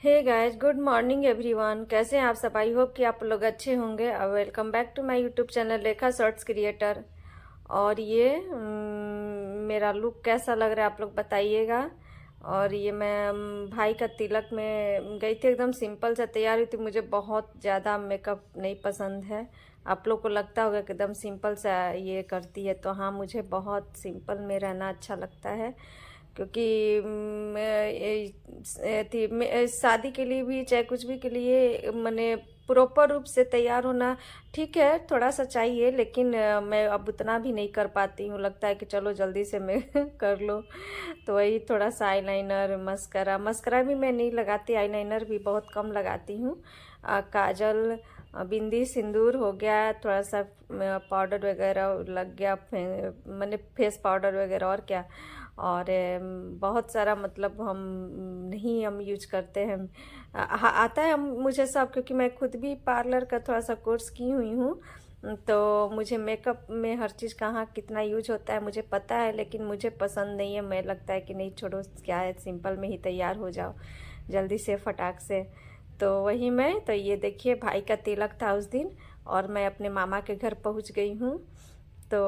हे guys, good morning everyone. कैसे हैं आप सब? आई होप कि आप लोग अच्छे होंगे। Welcome back to my YouTube channel Rekha shorts creator. और ये मेरा लुक कैसा लग रहा है आप लोग बताइएगा। और ये मैं भाई का तिलक में गई थी, एकदम सिंपल सा तैयार हुई थी। मुझे बहुत ज़्यादा मेकअप नहीं पसंद है। आप लोग को लगता होगा कि एकदम सिंपल सा ये करती है, तो हाँ, मुझे बहुत सिंपल में रहना अच्छा लगता है। क्योंकि शादी के लिए भी चाहे कुछ भी के लिए मैंने प्रॉपर रूप से तैयार होना ठीक है, थोड़ा सा चाहिए, लेकिन मैं अब उतना भी नहीं कर पाती हूँ। लगता है कि चलो जल्दी से मैं कर लो। तो वही थोड़ा सा आईलाइनर, मस्करा मस्करा भी मैं नहीं लगाती, आईलाइनर भी बहुत कम लगाती हूँ। काजल, बिंदी, सिंदूर हो गया, थोड़ा सा पाउडर वगैरह लग गया, मैंने फेस पाउडर वगैरह, और क्या। और बहुत सारा मतलब हम यूज करते हैं। आता है मुझे सब, क्योंकि मैं खुद भी पार्लर का थोड़ा सा कोर्स की हुई हूँ। तो मुझे मेकअप में हर चीज़ कहाँ कितना यूज होता है मुझे पता है, लेकिन मुझे पसंद नहीं है। मैं लगता है कि नहीं, छोड़ो, क्या है, सिंपल में ही तैयार हो जाओ जल्दी से फटाक से। तो वही मैं, तो ये देखिए, भाई का तिलक था उस दिन और मैं अपने मामा के घर पहुंच गई हूँ। तो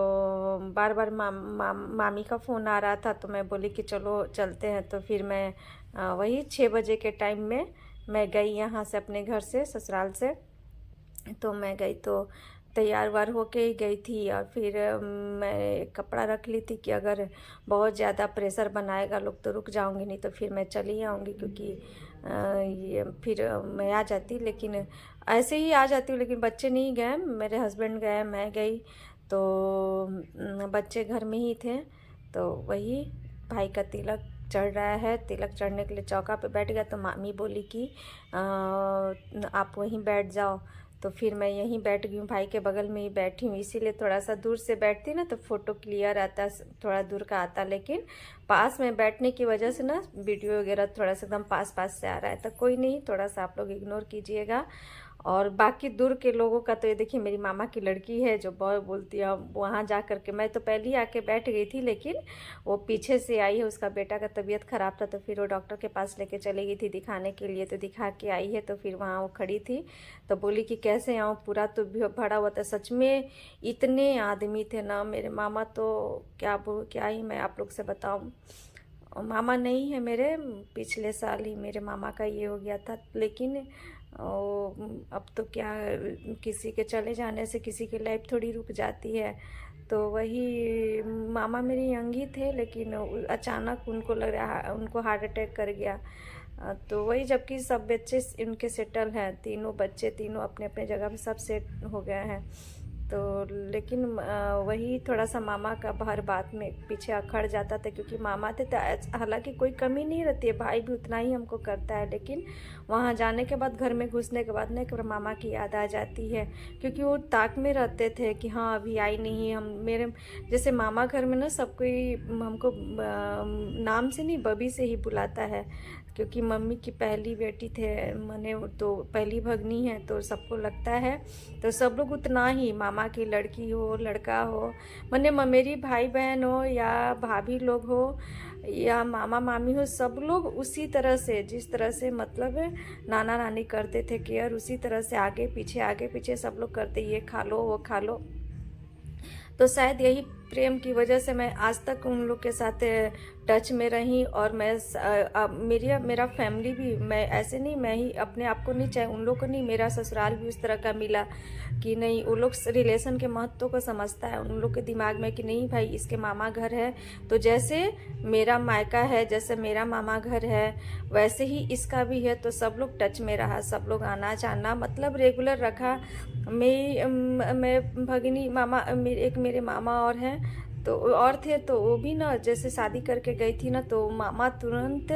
बार बार मामी का फ़ोन आ रहा था, तो मैं बोली कि चलो चलते हैं। तो फिर मैं वही 6 बजे के टाइम में मैं गई यहाँ से, अपने घर से, ससुराल से। तो मैं गई तो तैयार वार होके ही गई थी। और फिर मैं कपड़ा रख ली थी कि अगर बहुत ज़्यादा प्रेशर बनाएगा लोग तो रुक जाऊंगी, नहीं तो फिर मैं चली आऊँगी। क्योंकि ये फिर मैं आ जाती, लेकिन ऐसे ही आ जाती हूँ। लेकिन बच्चे नहीं गए, मेरे हस्बैंड गए, मैं गई। तो बच्चे घर में ही थे। तो वही भाई का तिलक चढ़ रहा है। तिलक चढ़ने के लिए चौका पे बैठ गया, तो मामी बोली कि आप वहीं बैठ जाओ। तो फिर मैं यहीं बैठ गई हूँ, भाई के बगल में ही बैठी हूँ। इसीलिए थोड़ा सा दूर से बैठती ना तो फ़ोटो क्लियर आता, थोड़ा दूर का आता। लेकिन पास में बैठने की वजह से ना वीडियो वगैरह थोड़ा सा एकदम पास पास से आ रहा है। तो कोई नहीं, थोड़ा सा आप लोग इग्नोर कीजिएगा। और बाकी दूर के लोगों का तो ये देखिए, मेरी मामा की लड़की है जो बहुत बोलती है। वहाँ जा कर के मैं तो पहले ही आके बैठ गई थी, लेकिन वो पीछे से आई है। उसका बेटा का तबीयत ख़राब था, तो फिर वो डॉक्टर के पास लेके चली गई थी दिखाने के लिए। तो दिखा के आई है, तो फिर वहाँ वो खड़ी थी। तो बोली कि कैसे आऊँ, पूरा तो भरा हुआ था। सच में इतने आदमी थे ना, मेरे मामा तो क्या ही मैं आप लोग से बताऊँ। मामा नहीं है मेरे, पिछले साल ही मेरे मामा का ये हो गया था। लेकिन अब तो क्या, किसी के चले जाने से किसी की लाइफ थोड़ी रुक जाती है। तो वही मामा मेरे यंग ही थे, लेकिन अचानक उनको लग रहा, उनको हार्ट अटैक कर गया। तो वही, जबकि सब बच्चे उनके सेटल हैं, तीनों बच्चे, तीनों अपने अपने जगह पे सब सेट हो गए हैं। तो लेकिन वही थोड़ा सा मामा का हर बात में पीछे अखड़ जाता था, क्योंकि मामा थे। तो हालांकि कोई कमी नहीं रहती है, भाई भी उतना ही हमको करता है। लेकिन वहाँ जाने के बाद, घर में घुसने के बाद ना, एक बार मामा की याद आ जाती है। क्योंकि वो ताक में रहते थे कि हाँ अभी आई नहीं। हम मेरे जैसे मामा घर में ना सब कोई हमको नाम से नहीं, बबी से ही बुलाता है। क्योंकि मम्मी की पहली बेटी थे, मैंने तो पहली भगनी है, तो सबको लगता है। तो सब लोग उतना ही, मामा की लड़की हो, लड़का हो, मैंने मेरी भाई बहन हो या भाभी लोग हो या मामा मामी हो, सब लोग उसी तरह से, जिस तरह से मतलब नाना नानी करते थे केयर, उसी तरह से आगे पीछे सब लोग करते, ये खा लो वो खा लो। तो शायद यही प्रेम की वजह से मैं आज तक उन लोग के साथ टच में रही। और मैं मेरा फैमिली भी, मैं ऐसे नहीं, मैं ही अपने आप को नहीं, चाहे उन लोग को नहीं, मेरा ससुराल भी उस तरह का मिला कि नहीं, वो लोग रिलेशन के महत्व को समझता है। उन लोग के दिमाग में कि नहीं भाई, इसके मामा घर है तो जैसे मेरा मायका है, जैसे मेरा मामा घर है, वैसे ही इसका भी है। तो सब लोग टच में रहा, सब लोग आना जाना मतलब रेगुलर रखा। मैं भगिनी, मामा एक मेरे मामा और हैं, तो और थे। तो वो भी ना, जैसे शादी करके गई थी ना, तो मामा तुरंत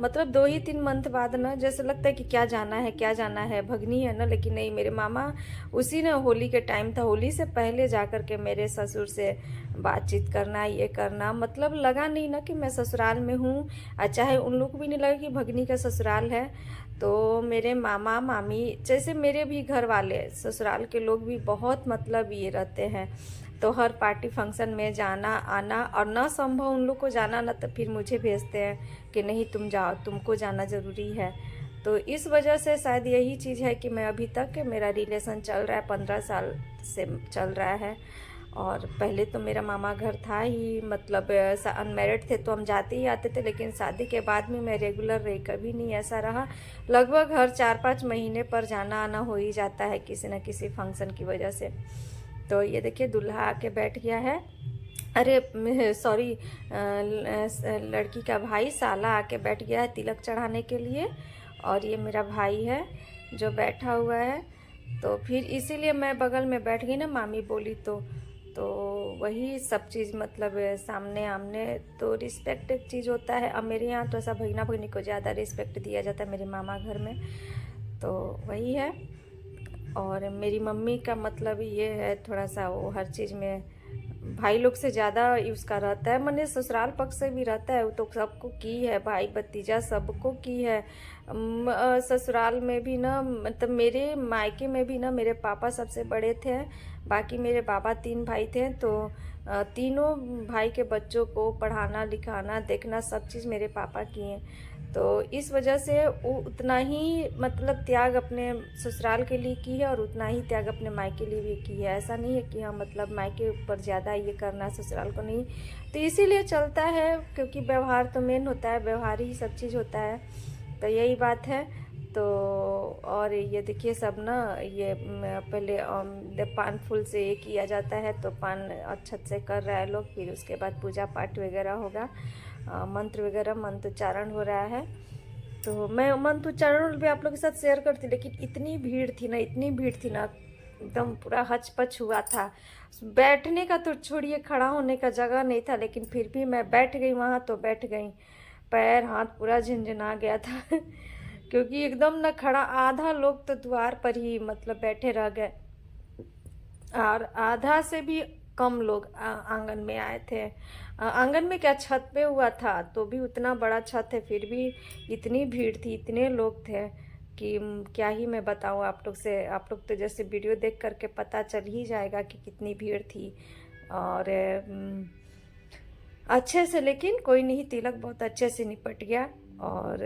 मतलब 2 ही 3 मंथ बाद ना, जैसे लगता है कि क्या जाना है, क्या जाना है, भगनी है ना। लेकिन नहीं, मेरे मामा उसी ना, होली के टाइम था, होली से पहले जा कर के मेरे ससुर से बातचीत करना, ये करना, मतलब लगा नहीं ना कि मैं ससुराल में हूँ। चाहे उन लोग को भी नहीं लगा कि भगनी का ससुराल है। तो मेरे मामा मामी, जैसे मेरे भी घर वाले, ससुराल के लोग भी बहुत मतलब ये रहते हैं। तो हर पार्टी फंक्शन में जाना आना, और ना संभव उन लोग को जाना ना, तो फिर मुझे भेजते हैं कि नहीं तुम जाओ, तुमको जाना ज़रूरी है। तो इस वजह से शायद यही चीज़ है कि मैं अभी तक मेरा रिलेशन चल रहा है, 15 साल से चल रहा है। और पहले तो मेरा मामा घर था ही, मतलब अनमेरिड थे तो हम जाते ही आते थे, लेकिन शादी के बाद में मैं रेगुलर रही, कभी नहीं ऐसा रहा। लगभग हर 4-5 महीने पर जाना आना हो ही जाता है किसी न किसी फंक्शन की वजह से। तो ये देखिए दूल्हा आके बैठ गया है, अरे सॉरी, लड़की का भाई साला आके बैठ गया है तिलक चढ़ाने के लिए। और ये मेरा भाई है जो बैठा हुआ है। तो फिर इसीलिए मैं बगल में बैठ गई ना, मामी बोली तो वही सब चीज़, मतलब सामने आमने तो रिस्पेक्ट एक चीज़ होता है। अब मेरे यहाँ तो ऐसा भगना भगनी को ज़्यादा रिस्पेक्ट दिया जाता है मेरे मामा घर में, तो वही है। और मेरी मम्मी का मतलब ये है थोड़ा सा वो हर चीज़ में भाई लोग से ज़्यादा उसका रहता है, मैंने ससुराल पक्ष से भी रहता है, वो तो सबको की है, भाई भतीजा सबको की है। ससुराल में भी ना, मतलब मेरे मायके में भी ना मेरे पापा सबसे बड़े थे, बाकी मेरे बाबा 3 भाई थे। तो तीनों भाई के बच्चों को पढ़ाना लिखाना देखना सब चीज़ मेरे पापा किए। तो इस वजह से वो उतना ही मतलब त्याग अपने ससुराल के लिए की है और उतना ही त्याग अपने मायके लिए भी की है। ऐसा नहीं है कि हाँ मतलब मायके ऊपर ज़्यादा ये करना ससुराल को नहीं। तो इसीलिए चलता है, क्योंकि व्यवहार तो मेन होता है, व्यवहार ही सब चीज़ होता है। तो यही बात है। तो और ये देखिए सब ना, ये पहले पान फूल से ये किया जाता है, तो पान अच्छत से कर रहा है लोग, फिर उसके बाद पूजा पाठ वगैरह होगा, मंत्र वगैरह मंत्रोच्चारण हो रहा है। तो मैं मंत्रोच्चारण भी आप लोगों के साथ शेयर करती, लेकिन इतनी भीड़ थी ना, इतनी भीड़ थी ना, एकदम पूरा हचपच हुआ था। बैठने का तो छोड़िए, खड़ा होने का जगह नहीं था, लेकिन फिर भी मैं बैठ गई वहाँ, तो बैठ गई। पैर हाथ पूरा झंझना गया था क्योंकि एकदम ना खड़ा, आधा लोग तो द्वार पर ही मतलब बैठे रह गए, और आधा से भी कम लोग आंगन में आए थे। आंगन में क्या, छत पे हुआ था, तो भी उतना बड़ा छत है, फिर भी इतनी भीड़ थी, इतने लोग थे कि क्या ही मैं बताऊँ आप लोग से। आप लोग तो जैसे वीडियो देख करके पता चल ही जाएगा कि कितनी भीड़ थी। और अच्छे से, लेकिन कोई नहीं, तिलक बहुत अच्छे से निपट गया। और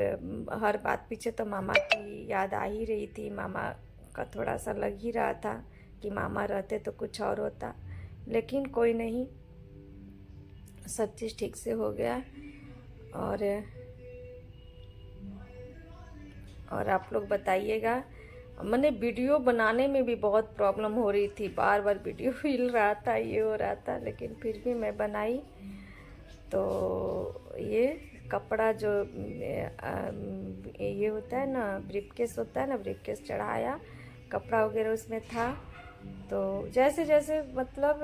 हर बात पीछे तो मामा की याद आ ही रही थी, मामा का थोड़ा सा लग ही रहा था कि मामा रहते तो कुछ और होता, लेकिन कोई नहीं, सब चीज़ ठीक से हो गया। और आप लोग बताइएगा, मैंने वीडियो बनाने में भी बहुत प्रॉब्लम हो रही थी, बार बार वीडियो हिल रहा था, ये हो रहा था, लेकिन फिर भी मैं बनाई। तो ये कपड़ा जो ये होता है ना, ब्रीफकेस होता है ना, ब्रीफकेस चढ़ाया, कपड़ा वगैरह उसमें था। तो जैसे जैसे मतलब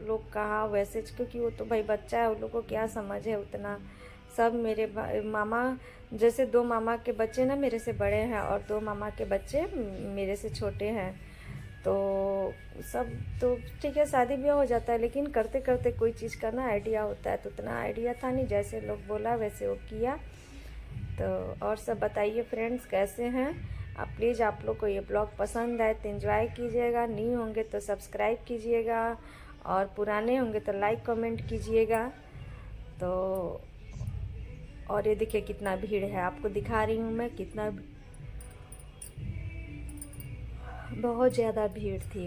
लोग कहा वैसे, क्योंकि वो तो भाई बच्चा है, उन लोग को क्या समझ है उतना। सब मेरे मामा, जैसे 2 मामा के बच्चे ना मेरे से बड़े हैं, और 2 मामा के बच्चे मेरे से छोटे हैं। तो सब तो ठीक है, शादी ब्याह हो जाता है, लेकिन करते करते कोई चीज़ का ना आइडिया होता है, तो उतना आइडिया था नहीं, जैसे लोग बोला वैसे वो किया। तो और सब बताइए फ्रेंड्स, कैसे हैं आप? प्लीज़ आप लोग को ये ब्लॉग पसंद आए तो एंजॉय कीजिएगा, न्यू होंगे तो सब्सक्राइब कीजिएगा, और पुराने होंगे तो लाइक कमेंट कीजिएगा। तो और ये देखिए कितना भीड़ है, आपको दिखा रही हूँ मैं, कितना बहुत ज़्यादा भीड़ थी।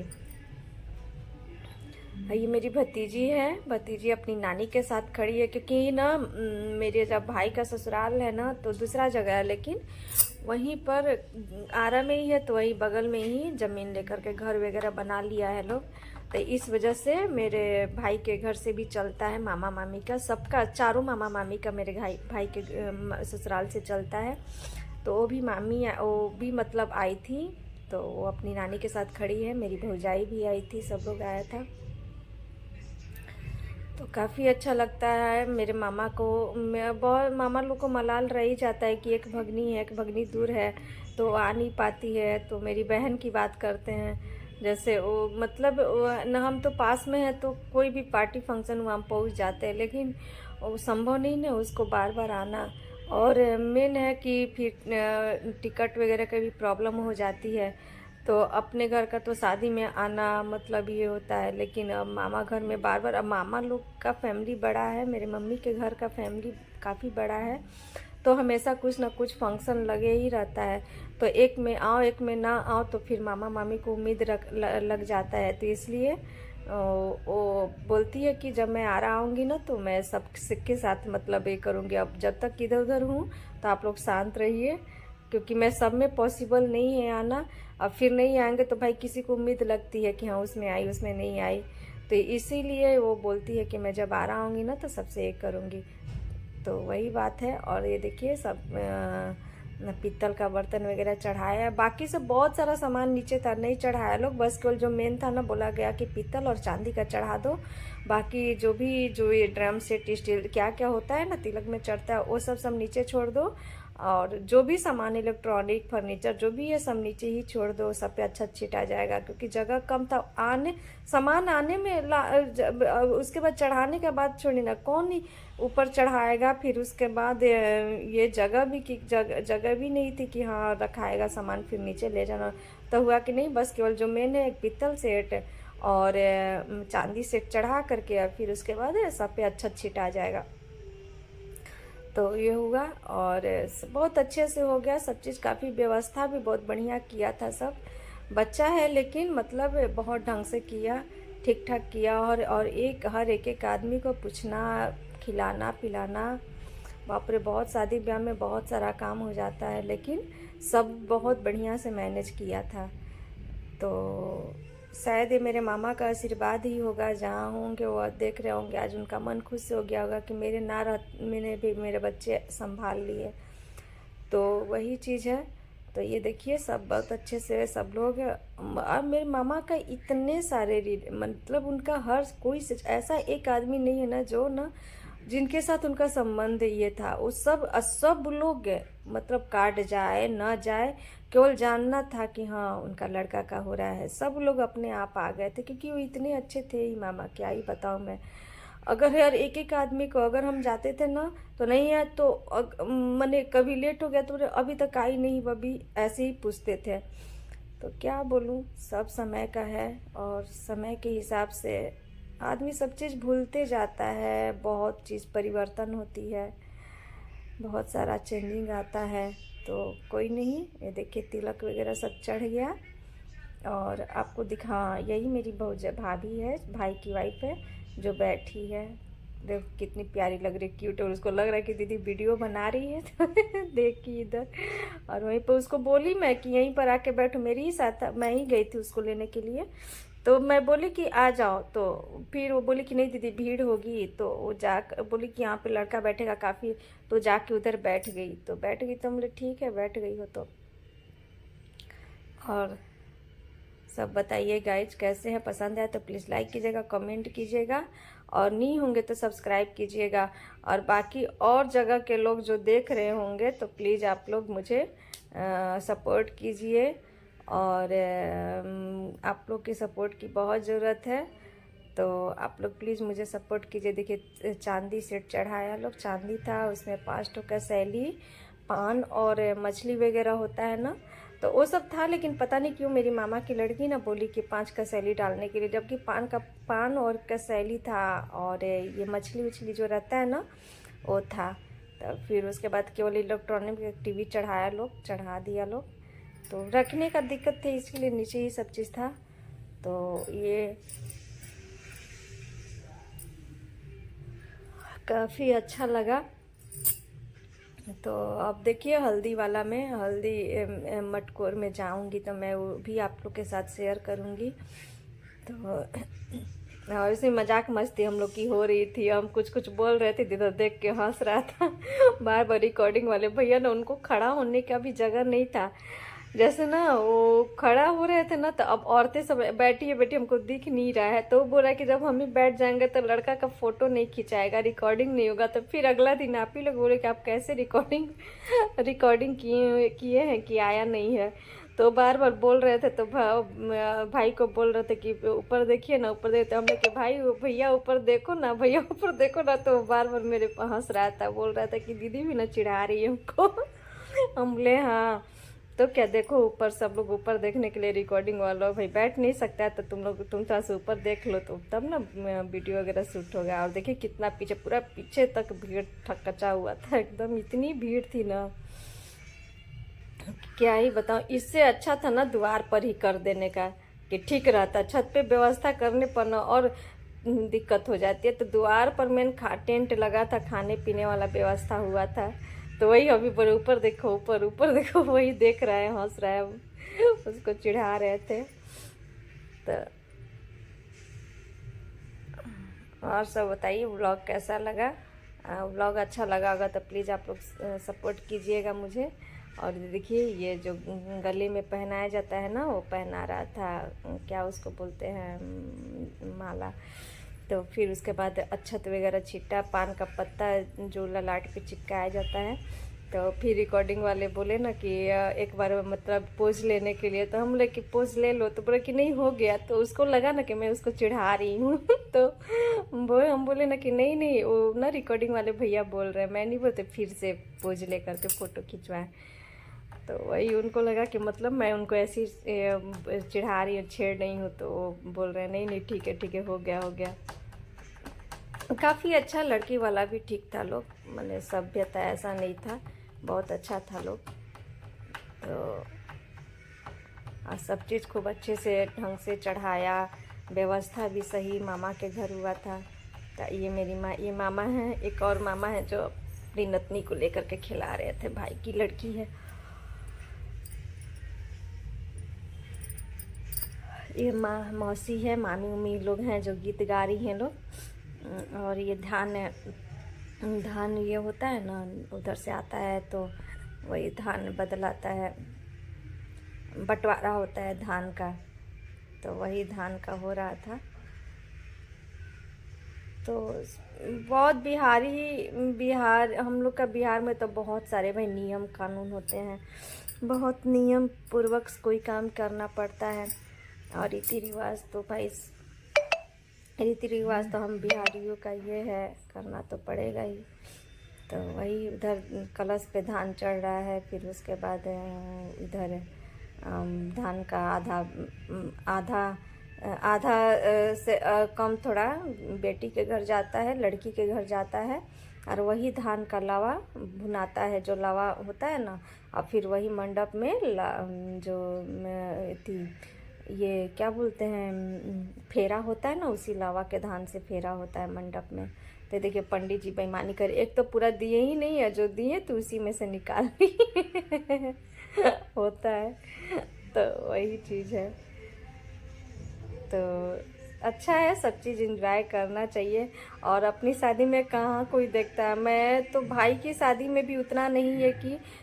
ये मेरी भतीजी है, भतीजी अपनी नानी के साथ खड़ी है, क्योंकि ना मेरे जब भाई का ससुराल है ना तो दूसरा जगह है, लेकिन वहीं पर आरा में ही है, तो वहीं बगल में ही ज़मीन लेकर के घर वगैरह बना लिया है लोग। तो इस वजह से मेरे भाई के घर से भी चलता है, मामा मामी का, सबका, चारों मामा मामी का मेरे भाई के ससुराल से चलता है। तो वो भी मामी, वो भी मतलब आई थी, तो वो अपनी नानी के साथ खड़ी है। मेरी भौजाई भी आई थी, सब लोग आया था। तो काफ़ी अच्छा लगता है मेरे मामा को। बहुत मामा लोग को मलाल रह ही जाता है कि एक भगनी है, एक भगनी दूर है तो आ नहीं पाती है। तो मेरी बहन की बात करते हैं, जैसे वो मतलब न हम तो पास में है, तो कोई भी पार्टी फंक्शन वहाँ पहुँच जाते हैं, लेकिन वो संभव नहीं ना उसको बार बार आना। और मेन है कि फिर टिकट वगैरह का भी प्रॉब्लम हो जाती है। तो अपने घर का तो शादी में आना मतलब ये होता है, लेकिन अब मामा घर में बार बार, अब मामा लोग का फैमिली बड़ा है, मेरे मम्मी के घर का फैमिली काफ़ी बड़ा है, तो हमेशा कुछ ना कुछ फंक्शन लगे ही रहता है, तो एक में आओ एक में ना आओ तो फिर मामा मामी को उम्मीद लग जाता है। तो इसलिए वो बोलती है कि जब मैं आ रहा आऊँगी ना तो मैं सब के साथ मतलब ये करूँगी। अब जब तक इधर उधर हूँ तो आप लोग शांत रहिए, क्योंकि मैं सब में पॉसिबल नहीं है आना। अब फिर नहीं आएंगे तो भाई किसी को उम्मीद लगती है कि हाँ उसमें आई उसमें नहीं आई, तो इसीलिए वो बोलती है कि मैं जब आ रहा आऊँगी ना तो सबसे एक करूँगी। तो वही बात है। और ये देखिए सब पीतल का बर्तन वगैरह चढ़ाया है, बाकी सब बहुत सारा सामान नीचे था नहीं चढ़ाया लोग, बस केवल जो मेन था ना बोला गया कि पीतल और चांदी का चढ़ा दो, बाकी जो ये ड्रम सेट स्टील क्या क्या होता है ना तिलक में चढ़ता है वो सब नीचे छोड़ दो। और जो भी सामान इलेक्ट्रॉनिक फर्नीचर जो भी है सब नीचे ही छोड़ दो, सब पे अच्छा छिटा जाएगा, क्योंकि जगह कम था। सामान आने में उसके बाद चढ़ाने के बाद छोड़ने ना कौन ही ऊपर चढ़ाएगा। फिर उसके बाद ये जगह भी नहीं थी कि हाँ रखाएगा सामान फिर नीचे ले जाना। तो हुआ कि नहीं, बस केवल जो मेन है एक पीतल सेट और चांदी सेट चढ़ा करके फिर उसके बाद सब पे अच्छा छिटा जाएगा। तो ये हुआ और बहुत अच्छे से हो गया सब चीज़, काफ़ी व्यवस्था भी बहुत बढ़िया किया था। सब बच्चा है लेकिन मतलब बहुत ढंग से किया, ठीक ठाक किया। और हर एक आदमी को पूछना खिलाना पिलाना, बाप रे बहुत शादी ब्याह में बहुत सारा काम हो जाता है, लेकिन सब बहुत बढ़िया से मैनेज किया था। तो शायद ये मेरे मामा का आशीर्वाद ही होगा, जहाँ होंगे वो देख रहे होंगे, आज उनका मन खुश हो गया होगा कि मैंने भी मेरे बच्चे संभाल लिए। तो वही चीज़ है। तो ये देखिए सब बहुत अच्छे से सब लोग। अब मेरे मामा का इतने सारे मतलब उनका हर कोई ऐसा एक आदमी नहीं है ना जो ना जिनके साथ उनका संबंध ये था, वो सब लोग मतलब काट जाए ना जाए, केवल जानना था कि हाँ उनका लड़का का हो रहा है, सब लोग अपने आप आ गए थे, क्योंकि वो इतने अच्छे थे ही मामा, क्या ही बताऊँ मैं। अगर यार एक आदमी को अगर हम जाते थे ना तो नहीं है तो मैंने कभी लेट हो गया तो अभी तक आई नहीं, वो भी ऐसे ही पूछते थे। तो क्या बोलूँ, सब समय का है और समय के हिसाब से आदमी सब चीज़ भूलते जाता है, बहुत चीज़ परिवर्तन होती है, बहुत सारा चेंजिंग आता है। तो कोई नहीं, ये देखिए तिलक वगैरह सब चढ़ गया। और आपको दिखा, यही मेरी भाभी है, भाई की वाइफ है जो बैठी है, देखो कितनी प्यारी लग रही है, क्यूट। और उसको लग रहा है कि दीदी वीडियो बना रही है तो देखिए इधर। और वहीं पर उसको बोली मैं कि यहीं पर आके बैठो, मेरी ही साथ, मैं ही गई थी उसको लेने के लिए, तो मैं बोली कि आ जाओ, तो फिर वो बोली कि नहीं दीदी भीड़ होगी, तो वो बोली कि यहाँ पे लड़का बैठेगा काफ़ी, तो जाके उधर बैठ गई। तो बोले ठीक है बैठ गई हो तो। और सब बताइए गाइज कैसे हैं, पसंद आए तो प्लीज़ लाइक कीजिएगा, कमेंट कीजिएगा, और नहीं होंगे तो सब्सक्राइब कीजिएगा। और बाकी और जगह के लोग जो देख रहे होंगे तो प्लीज़ आप लोग मुझे सपोर्ट कीजिए, और आप लोग की सपोर्ट की बहुत ज़रूरत है, तो आप लोग प्लीज़ मुझे सपोर्ट कीजिए। देखिए चांदी सेट चढ़ाया लोग, चांदी था उसमें 5 टोका का सैली, पान और मछली वगैरह होता है ना, तो वो सब था। लेकिन पता नहीं क्यों मेरी मामा की लड़की ना बोली कि 5 का सैली डालने के लिए, जबकि पान और का सैली था, और ये मछली उछली जो रहता है ना वो था। तो फिर उसके बाद केवल इलेक्ट्रॉनिक टीवी चढ़ा दिया लोग, तो रखने का दिक्कत थी इसके लिए नीचे ही सब चीज़ था। तो ये काफ़ी अच्छा लगा। तो अब देखिए हल्दी वाला में, हल्दी मटकोर में जाऊंगी तो मैं वो भी आप लोग के साथ शेयर करूंगी। तो और इसी मजाक मस्ती हम लोग की हो रही थी, हम कुछ बोल रहे थे, इधर देख के हंस रहा था बार बार रिकॉर्डिंग वाले भैया ना, उनको खड़ा होने का भी जगह नहीं था। जैसे ना वो खड़ा हो रहे थे ना, तो अब औरतें सब बैठी हमको दिख नहीं रहा है, तो वो बोल रहा है कि जब हम ही बैठ जाएंगे तो लड़का का फोटो नहीं खिंचाएगा, रिकॉर्डिंग नहीं होगा। तो फिर अगला दिन आप ही लोग बोले कि आप कैसे रिकॉर्डिंग किए हैं कि आया नहीं है। तो बार बार बोल रहे थे, तो भाई को बोल रहे थे कि ऊपर देखिए ना, ऊपर देखते, हमने कि भाई भैया ऊपर देखो ना, भैया ऊपर देखो ना। तो बार बार मेरे हंस रहा था, बोल रहा था कि दीदी भी ना चिढ़ा रही है हमको हम बोले हाँ। तो क्या देखो ऊपर, सब लोग ऊपर देखने के लिए रिकॉर्डिंग वाला भाई बैठ नहीं सकता है, तो तुम थोड़ा सा ऊपर देख लो तो तब ना वीडियो वगैरह शूट हो गया। और देखिए कितना पीछे, पूरा पीछे तक भीड़ ठकचा हुआ था एकदम, इतनी भीड़ थी ना क्या ही बताऊं। इससे अच्छा था ना द्वार पर ही कर देने का, कि ठीक रहता। छत पे व्यवस्था करने पर ना और दिक्कत हो जाती है, तो द्वार पर मैंने टेंट लगा था, खाने पीने वाला व्यवस्था हुआ था। तो वही अभी पर ऊपर देखो, ऊपर ऊपर देखो, वही देख रहा है, हंस रहा है, उसको चिढ़ा रहे थे। तो और सब बताइए, व्लॉग कैसा लगा? व्लॉग अच्छा लगा होगा तो प्लीज़ आप लोग सपोर्ट कीजिएगा मुझे। और देखिए ये जो गले में पहनाया जाता है ना, वो पहना रहा था, क्या उसको बोलते हैं, माला। तो फिर उसके बाद अक्षत वगैरह छिट्टा, पान का पत्ता जो ललाट पे चिपकाया जाता है। तो फिर रिकॉर्डिंग वाले बोले ना कि एक बार मतलब पोज लेने के लिए, तो हम बोले कि पोज ले लो, तो बोले कि नहीं हो गया। तो उसको लगा ना कि मैं उसको चिढ़ा रही हूँ तो हम बोले ना कि नहीं नहीं, वो ना रिकॉर्डिंग वाले भैया बोल रहे हैं, मैं नहीं बोलते, फिर से पोज ले करके फ़ोटो खिंचवाएं। तो वही उनको लगा कि मतलब मैं उनको ऐसी चिढ़ा रही हूँ, छेड़ नहीं हूँ। तो वो बोल रहे हैं नहीं नहीं ठीक है, हो गया हो गया। काफ़ी अच्छा, लड़की वाला भी ठीक था, लोग मैंने सभ्य था, ऐसा नहीं था, बहुत अच्छा था लोग। तो और सब चीज़ खूब अच्छे से ढंग से चढ़ाया, व्यवस्था भी सही, मामा के घर हुआ था। तो ये मेरी माँ, ये मामा हैं, एक और मामा है जो अपनी नतनी को लेकर के खिला रहे थे, भाई की लड़की है। ये मौसी है, मामी उमी लोग हैं जो गीत गा रही हैं लोग। और ये धान ये होता है ना, उधर से आता है, तो वही धान बदलाता है, बंटवारा होता है धान का, तो वही धान का हो रहा था। तो बहुत बिहार हम लोग का, बिहार में तो बहुत सारे भाई नियम कानून होते हैं, बहुत नियम पूर्वक कोई काम करना पड़ता है। और रीति रिवाज तो भाई, रीति रिवाज तो हम बिहारियों का ये है, करना तो पड़ेगा ही। तो वही उधर कलश पे धान चढ़ रहा है, फिर उसके बाद इधर धान का आधा आधा आधा से कम थोड़ा बेटी के घर जाता है, लड़की के घर जाता है, और वही धान का लावा भुनाता है, जो लावा होता है ना। और फिर वही मंडप में जो थी, ये क्या बोलते हैं, फेरा होता है ना, उसी लावा के धान से फेरा होता है मंडप में। तो देखिए पंडित जी बेईमानी करे, एक तो पूरा दिए ही नहीं है, जो दिए तो उसी में से निकाल ली होता है। तो वही चीज़ है। तो अच्छा है, सब चीज़ एंजॉय करना चाहिए। और अपनी शादी में कहाँ कोई देखता है, मैं तो भाई की शादी में भी उतना नहीं है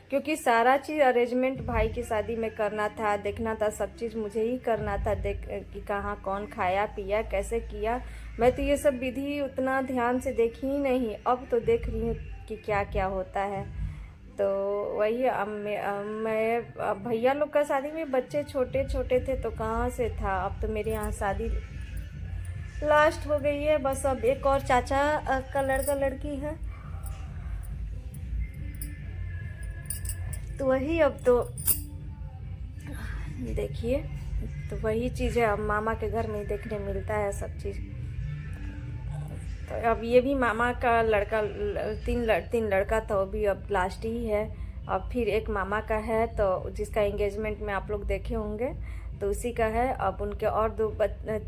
क्योंकि सारा चीज़ अरेंजमेंट भाई की शादी में करना था, देखना था, सब चीज़ मुझे ही करना था, देख कि कहाँ कौन खाया पिया कैसे किया। मैं तो ये सब विधि उतना ध्यान से देखी ही नहीं, अब तो देख रही हूँ कि क्या क्या होता है। तो वही मैं भैया लोग का शादी में बच्चे छोटे छोटे थे, तो कहाँ से था। अब तो मेरे यहाँ शादी लास्ट हो गई है, बस अब एक और चाचा का लड़का लड़की है, तो वही अब तो देखिए, तो वही चीज़ है, अब मामा के घर में ही देखने मिलता है सब चीज़। तो अब ये भी मामा का लड़का, तीन लड़का था, वो भी अब लास्ट ही है। अब फिर एक मामा का है, तो जिसका एंगेजमेंट में आप लोग देखे होंगे, तो उसी का है। अब उनके और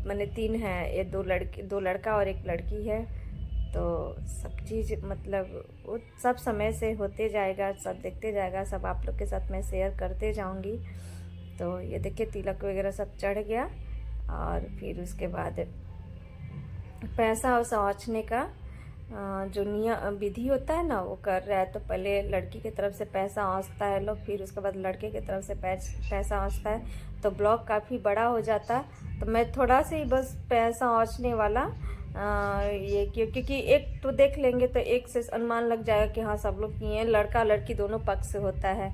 मैंने तीन हैं, ये दो लड़का और एक लड़की है। तो सब चीज़ मतलब वो सब समय से होते जाएगा, सब देखते जाएगा, सब आप लोग के साथ मैं शेयर करते जाऊंगी। तो ये देखिए तिलक वगैरह सब चढ़ गया, और फिर उसके बाद पैसा और औंचने का जो विधि होता है ना, वो कर रहा है। तो पहले लड़की की तरफ से पैसा औंचता है लोग, फिर उसके बाद लड़के की तरफ से पैसा औंचता है। तो ब्लॉग काफ़ी बड़ा हो जाता, तो मैं थोड़ा सा ही बस पैसा औंचने वाला ये क्योंकि एक तो देख लेंगे तो एक से अनुमान लग जाएगा कि हाँ सब लोग किए हैं, लड़का लड़की दोनों पक्ष से होता है।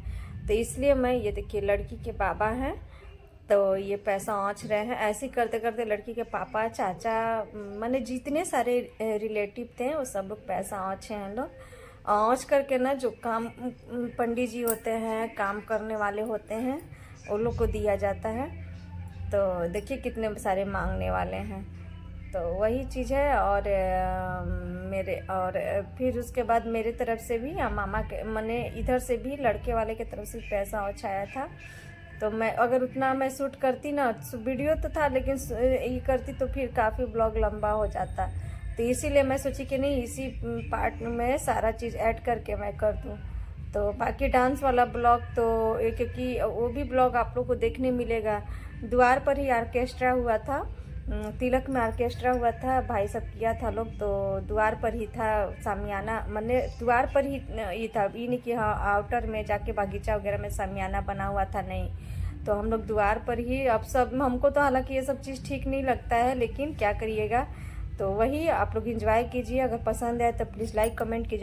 तो इसलिए मैं ये देखिए, लड़की के बाबा हैं, तो ये पैसा औंच रहे हैं। ऐसे करते करते लड़की के पापा, चाचा, माने जितने सारे रिलेटिव थे वो सब लोग पैसा औंचे हैं लोग। आज करके ना जो काम पंडित जी होते हैं, काम करने वाले होते हैं, उन लोग को दिया जाता है। तो देखिए कितने सारे मांगने वाले हैं, तो वही चीज़ है। और फिर उसके बाद मेरे तरफ से भी मामा के मैंने इधर से भी लड़के वाले के तरफ से पैसा और छाया था। तो मैं अगर उतना मैं शूट करती ना, वीडियो तो था लेकिन ये करती तो फिर काफ़ी ब्लॉग लंबा हो जाता। तो इसीलिए मैं सोची कि नहीं, इसी पार्ट में सारा चीज़ ऐड करके मैं कर दूँ। तो बाकी डांस वाला ब्लॉग तो क्योंकि वो भी ब्लॉग आप लोग को देखने मिलेगा। द्वार पर ही ऑर्केस्ट्रा हुआ था, तिलक में ऑर्केस्ट्रा हुआ था, भाई सब किया था लोग, तो द्वार पर ही था सामियाना, मैंने द्वार पर ही ये था, ये नहीं कि हाँ आउटर में जाके बागीचा वगैरह में सामियाना बना हुआ था, नहीं। तो हम लोग द्वार पर ही, अब सब हमको तो हालांकि ये सब चीज़ ठीक नहीं लगता है, लेकिन क्या करिएगा। तो वही आप लोग एंजॉय कीजिए। अगर पसंद आए तो प्लीज़ लाइक कमेंट कीजिए।